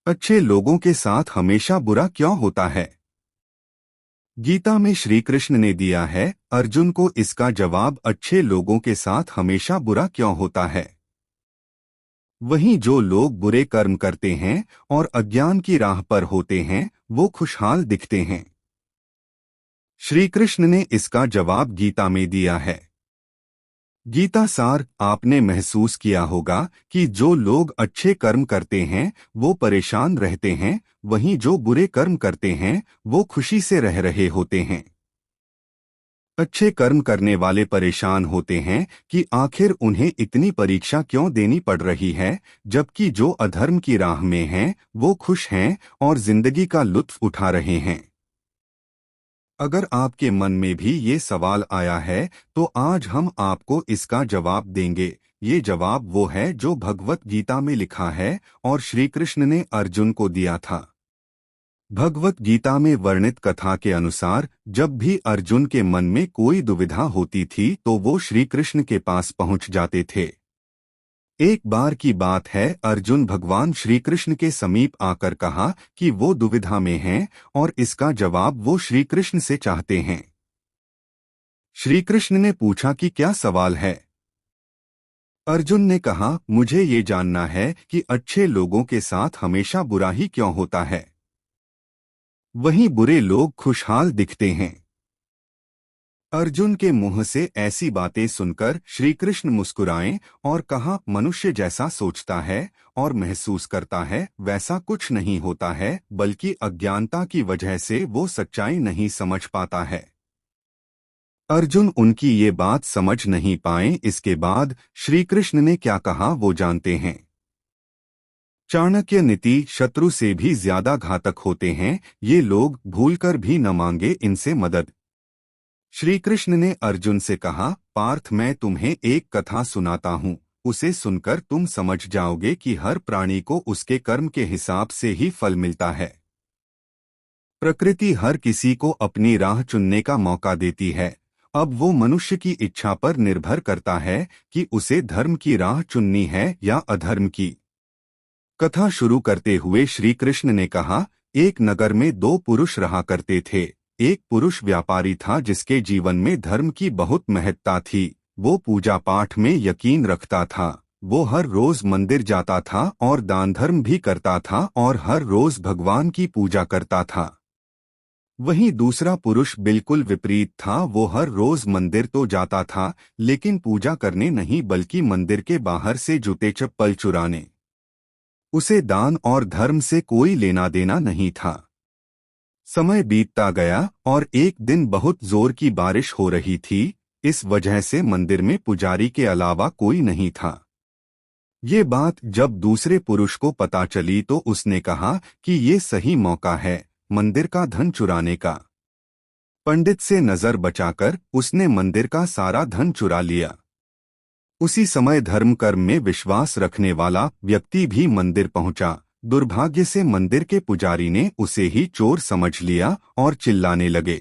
अच्छे लोगों के साथ हमेशा बुरा क्यों होता है? गीता में श्री कृष्ण ने दिया है अर्जुन को इसका जवाब अच्छे लोगों के साथ हमेशा बुरा क्यों होता है। वहीं जो लोग बुरे कर्म करते हैं और अज्ञान की राह पर होते हैं वो खुशहाल दिखते हैं। श्री कृष्ण ने इसका जवाब गीता में दिया है। गीता सार आपने महसूस किया होगा कि जो लोग अच्छे कर्म करते हैं वो परेशान रहते हैं, वहीं जो बुरे कर्म करते हैं वो खुशी से रह रहे होते हैं। अच्छे कर्म करने वाले परेशान होते हैं कि आखिर उन्हें इतनी परीक्षा क्यों देनी पड़ रही है, जबकि जो अधर्म की राह में हैं वो खुश हैं और जिंदगी का लुत्फ उठा रहे हैं। अगर आपके मन में भी ये सवाल आया है तो आज हम आपको इसका जवाब देंगे। ये जवाब वो है जो भगवत गीता में लिखा है और श्री कृष्ण ने अर्जुन को दिया था। भगवत गीता में वर्णित कथा के अनुसार जब भी अर्जुन के मन में कोई दुविधा होती थी तो वो श्री कृष्ण के पास पहुंच जाते थे। एक बार की बात है, अर्जुन भगवान श्री कृष्ण के समीप आकर कहा कि वो दुविधा में हैं और इसका जवाब वो श्री कृष्ण से चाहते हैं। श्री कृष्ण ने पूछा कि क्या सवाल है। अर्जुन ने कहा, मुझे ये जानना है कि अच्छे लोगों के साथ हमेशा बुरा ही क्यों होता है, वहीं बुरे लोग खुशहाल दिखते हैं। अर्जुन के मुंह से ऐसी बातें सुनकर श्री कृष्ण मुस्कुराए और कहा, मनुष्य जैसा सोचता है और महसूस करता है वैसा कुछ नहीं होता है, बल्कि अज्ञानता की वजह से वो सच्चाई नहीं समझ पाता है। अर्जुन उनकी ये बात समझ नहीं पाए। इसके बाद श्री कृष्ण ने क्या कहा वो जानते हैं। चाणक्य नीति शत्रु से भी ज्यादा घातक होते हैं, ये लोग भूलकर भी न मांगे इनसे मदद। श्री कृष्ण ने अर्जुन से कहा, पार्थ मैं तुम्हें एक कथा सुनाता हूँ, उसे सुनकर तुम समझ जाओगे कि हर प्राणी को उसके कर्म के हिसाब से ही फल मिलता है। प्रकृति हर किसी को अपनी राह चुनने का मौका देती है, अब वो मनुष्य की इच्छा पर निर्भर करता है कि उसे धर्म की राह चुननी है या अधर्म की। कथा शुरू करते हुए श्री कृष्ण ने कहा, एक नगर में दो पुरुष रहा करते थे। एक पुरुष व्यापारी था जिसके जीवन में धर्म की बहुत महत्ता थी। वो पूजा पाठ में यकीन रखता था, वो हर रोज मंदिर जाता था और दान धर्म भी करता था और हर रोज भगवान की पूजा करता था। वहीं दूसरा पुरुष बिल्कुल विपरीत था, वो हर रोज मंदिर तो जाता था लेकिन पूजा करने नहीं बल्कि मंदिर के बाहर से जूते चप्पल चुराने। उसे दान और धर्म से कोई लेना देना नहीं था। समय बीतता गया और एक दिन बहुत जोर की बारिश हो रही थी, इस वजह से मंदिर में पुजारी के अलावा कोई नहीं था। ये बात जब दूसरे पुरुष को पता चली तो उसने कहा कि ये सही मौका है मंदिर का धन चुराने का। पंडित से नजर बचाकर उसने मंदिर का सारा धन चुरा लिया। उसी समय धर्म कर्म में विश्वास रखने वाला व्यक्ति भी मंदिर पहुंचा। दुर्भाग्य से मंदिर के पुजारी ने उसे ही चोर समझ लिया और चिल्लाने लगे।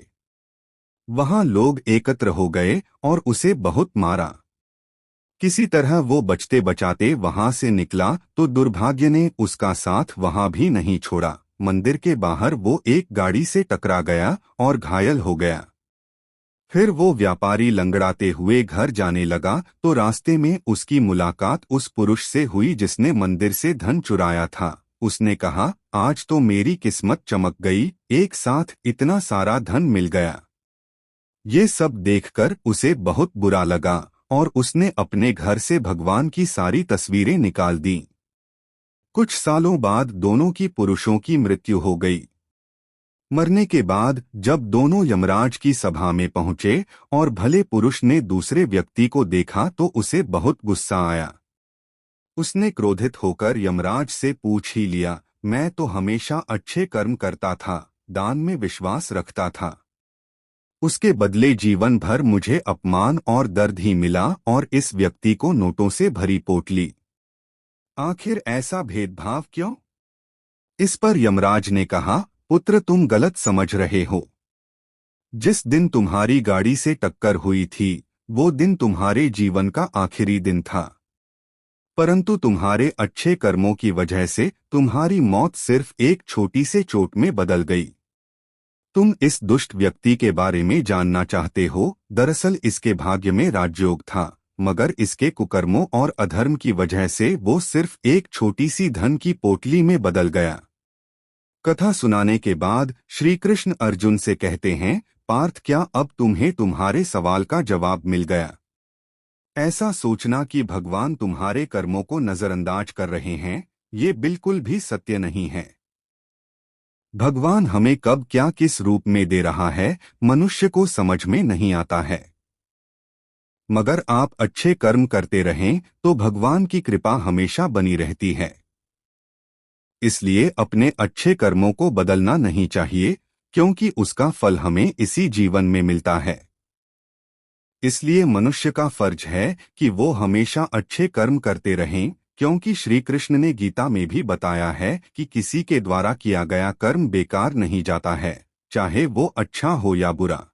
वहां लोग एकत्र हो गए और उसे बहुत मारा। किसी तरह वो बचते बचाते वहां से निकला तो दुर्भाग्य ने उसका साथ वहां भी नहीं छोड़ा। मंदिर के बाहर वो एक गाड़ी से टकरा गया और घायल हो गया। फिर वो व्यापारी लंगड़ाते हुए घर जाने लगा तो रास्ते में उसकी मुलाकात उस पुरुष से हुई जिसने मंदिर से धन चुराया था। उसने कहा, आज तो मेरी किस्मत चमक गई, एक साथ इतना सारा धन मिल गया। ये सब देखकर उसे बहुत बुरा लगा और उसने अपने घर से भगवान की सारी तस्वीरें निकाल दी। कुछ सालों बाद दोनों की पुरुषों की मृत्यु हो गई। मरने के बाद जब दोनों यमराज की सभा में पहुंचे और भले पुरुष ने दूसरे व्यक्ति को देखा तो उसे बहुत गुस्सा आया। उसने क्रोधित होकर यमराज से पूछ ही लिया, मैं तो हमेशा अच्छे कर्म करता था, दान में विश्वास रखता था, उसके बदले जीवन भर मुझे अपमान और दर्द ही मिला और इस व्यक्ति को नोटों से भरी पोटली। आखिर ऐसा भेदभाव क्यों? इस पर यमराज ने कहा, पुत्र तुम गलत समझ रहे हो। जिस दिन तुम्हारी गाड़ी से टक्कर हुई थी वो दिन तुम्हारे जीवन का आखिरी दिन था। परंतु तुम्हारे अच्छे कर्मों की वजह से तुम्हारी मौत सिर्फ एक छोटी से चोट में बदल गई। तुम इस दुष्ट व्यक्ति के बारे में जानना चाहते हो। दरअसल इसके भाग्य में राजयोग था, मगर इसके कुकर्मों और अधर्म की वजह से वो सिर्फ एक छोटी सी धन की पोटली में बदल गया। कथा सुनाने के बाद श्री कृष्ण अर्जुन से कहते हैं, पार्थ, क्या अब तुम्हें तुम्हारे सवाल का जवाब मिल गया? ऐसा सोचना कि भगवान तुम्हारे कर्मों को नजरअंदाज कर रहे हैं, ये बिल्कुल भी सत्य नहीं है। भगवान हमें कब क्या किस रूप में दे रहा है, मनुष्य को समझ में नहीं आता है। मगर आप अच्छे कर्म करते रहें तो भगवान की कृपा हमेशा बनी रहती है। इसलिए अपने अच्छे कर्मों को बदलना नहीं चाहिए, क्योंकि उसका फल हमें इसी जीवन में मिलता है। इसलिए मनुष्य का फर्ज है कि वो हमेशा अच्छे कर्म करते रहें, क्योंकि श्री कृष्ण ने गीता में भी बताया है कि किसी के द्वारा किया गया कर्म बेकार नहीं जाता है, चाहे वो अच्छा हो या बुरा।